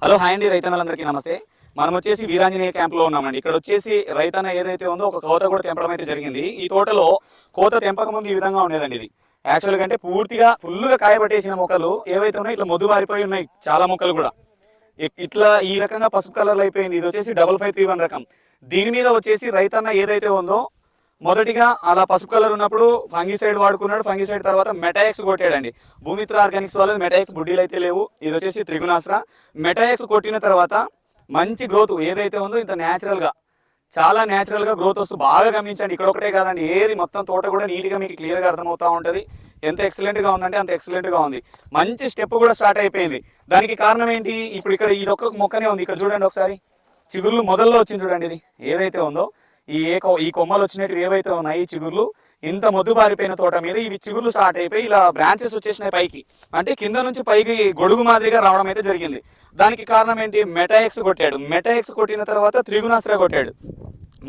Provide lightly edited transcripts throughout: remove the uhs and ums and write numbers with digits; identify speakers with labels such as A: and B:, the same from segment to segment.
A: Hello hi అండి, రైతన్నలందరికీ నమస్తే. మనం వచ్చేసి వీరాంజనేయ క్యాంప్లో ఉన్నామండి. ఇక్కడ వచ్చేసి రైతన్న ఏదైతే ఉందో ఒక కోత కూడా తెంపడం అయితే జరిగింది. ఈ తోటలో కోత తెంపక ముందు ఈ విధంగా ఉండేదండి. ఇది యాక్చువల్గా అంటే పూర్తిగా ఫుల్గా కాయబట్టేసిన మొక్కలు ఏవైతే ఉన్నాయో ఇట్లా మొద్దు మారిపోయి ఉన్నాయి. చాలా మొక్కలు కూడా ఇట్లా ఈ రకంగా పసుపు కలర్లో అయిపోయింది. ఇది వచ్చేసి 5531 రకం. దీని మీద వచ్చేసి రైతన్న ఏదైతే ఉందో మొదటిగా అలా పసుపు కలర్ ఉన్నప్పుడు ఫంగిసైడ్ వాడుకున్నాడు. ఫంగిసైడ్ తర్వాత మెటాఎక్స్ కొట్టాడండి. భూమిత్ర ఆర్గానిక్స్ వాళ్ళది మెటాఎక్స్ బుడ్డీలు అయితే లేవు. ఇది వచ్చేసి త్రిగుణాస్త్ర. మెటాఎక్స్ కొట్టిన తర్వాత మంచి గ్రోత్ ఏదైతే ఉందో ఇంత న్యాచురల్గా చాలా న్యాచురల్గా గ్రోత్ వస్తూ బాగా గమనించండి. ఇక్కడ ఒకటే కాదండి, ఏది మొత్తం తోట కూడా నీట్గా మీకు క్లియర్గా అర్థమవుతూ ఉంటుంది. ఎంత ఎక్సలెంట్గా ఉందంటే అంత ఎక్సలెంట్గా ఉంది. మంచి స్టెప్ కూడా స్టార్ట్ అయిపోయింది. దానికి కారణం ఏంటి? ఇప్పుడు ఇక్కడ ఇది ఒక్క మొక్కనే ఉంది. ఇక్కడ చూడండి ఒకసారి, చిగుర్లు మొదల్లో వచ్చింది చూడండి. ఇది ఏదైతే ఉందో ఈ కొమ్మలు వచ్చినట్టు ఏవైతే ఉన్నాయి ఈ చిగుర్లు ఇంత మొద్దు బారిపోయిన తోట మీద ఇవి చిగుర్లు స్టార్ట్ అయిపోయి ఇలా బ్రాంచెస్ వచ్చేసినాయి పైకి. అంటే కింద నుంచి పైకి గొడుగు మాదిరిగా రావడం అయితే జరిగింది. దానికి కారణం ఏంటి? మెటాఎక్స్ కొట్టాడు. మెటాఎక్స్ కొట్టిన తర్వాత త్రిగుణాస్త్ర కొట్టాడు.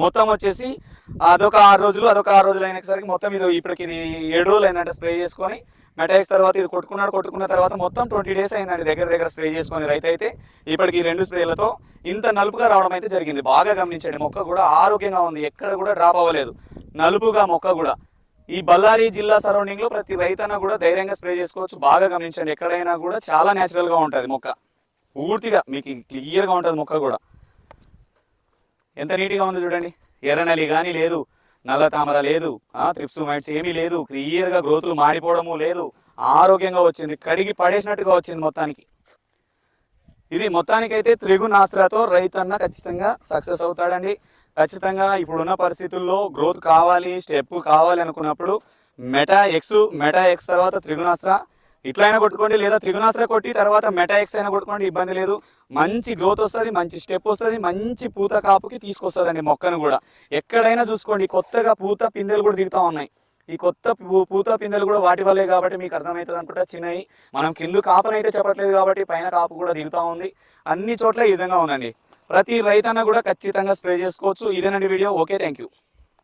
A: మొత్తం వచ్చేసి అదొక 6 రోజులు అయినసరికి మొత్తం ఇది ఇప్పటికి ఇది 7 రోజులు అయిందంటే స్ప్రే చేసుకొని మెటాఎక్స్ తర్వాత ఇది కొట్టుకున్న తర్వాత మొత్తం 20 డేస్ అయిందండి దగ్గర స్ప్రే చేసుకొని. రైతు అయితే ఇప్పటికి 2 స్ప్రేలతో ఇంత నలుపుగా రావడం అయితే జరిగింది. బాగా గమనించండి, మొక్క కూడా ఆరోగ్యంగా ఉంది, ఎక్కడ కూడా డ్రాప్ అవ్వలేదు. నలుపుగా మొక్క కూడా ఈ బళ్ళారి జిల్లా సరౌండింగ్ లో ప్రతి రైతన్న కూడా ధైర్యంగా స్ప్రే చేసుకోవచ్చు. బాగా గమనించండి, ఎక్కడైనా కూడా చాలా న్యాచురల్ గా ఉంటుంది మొక్క. పూర్తిగా మీకు క్లియర్ గా ఉంటుంది మొక్క కూడా. ఎంత నీట్గా ఉంది చూడండి. ఎర్రనలి కానీ లేదు, నల్ల తామర లేదు, త్రిప్స్ మైట్స్ ఏమీ లేదు. క్లియర్గా గ్రోతులు మాడిపోవడము లేదు. ఆరోగ్యంగా వచ్చింది, కడిగి పడేసినట్టుగా వచ్చింది మొత్తానికి. ఇది మొత్తానికైతే త్రిగుణాస్త్రతో రైతన్న ఖచ్చితంగా సక్సెస్ అవుతాడండి. ఖచ్చితంగా ఇప్పుడున్న పరిస్థితుల్లో గ్రోత్ కావాలి, స్టెప్ కావాలి అనుకున్నప్పుడు మెటాఎక్స్ తర్వాత త్రిగుణాస్త్ర ఇట్లా అయినా కొట్టుకోండి, లేదా త్రిగుణాస్త్ర కొట్టి తర్వాత మెటాఎక్స్ అయినా కొట్టుకోండి, ఇబ్బంది లేదు. మంచి గ్రోత్ వస్తుంది, మంచి స్టెప్ వస్తుంది, మంచి పూత కాపుకి తీసుకొస్తుందండి మొక్కను కూడా. ఎక్కడైనా చూసుకోండి, కొత్తగా పూత పిందెలు కూడా దిగుతూ ఉన్నాయి. ఈ కొత్త పూత పిందెలు కూడా వాటి వల్లే కాబట్టి మీకు అర్థమవుతుంది అనుకుంటా. చిన్నవి మనం కింద కాపునైతే చెప్పట్లేదు కాబట్టి పైన కాపు కూడా దిగుతూ ఉంది. అన్ని చోట్ల ఈ విధంగా ఉందండి. ప్రతి రైతన్న కూడా ఖచ్చితంగా స్ప్రే చేసుకోవచ్చు. ఇదేనండి వీడియో. Okay, thank you.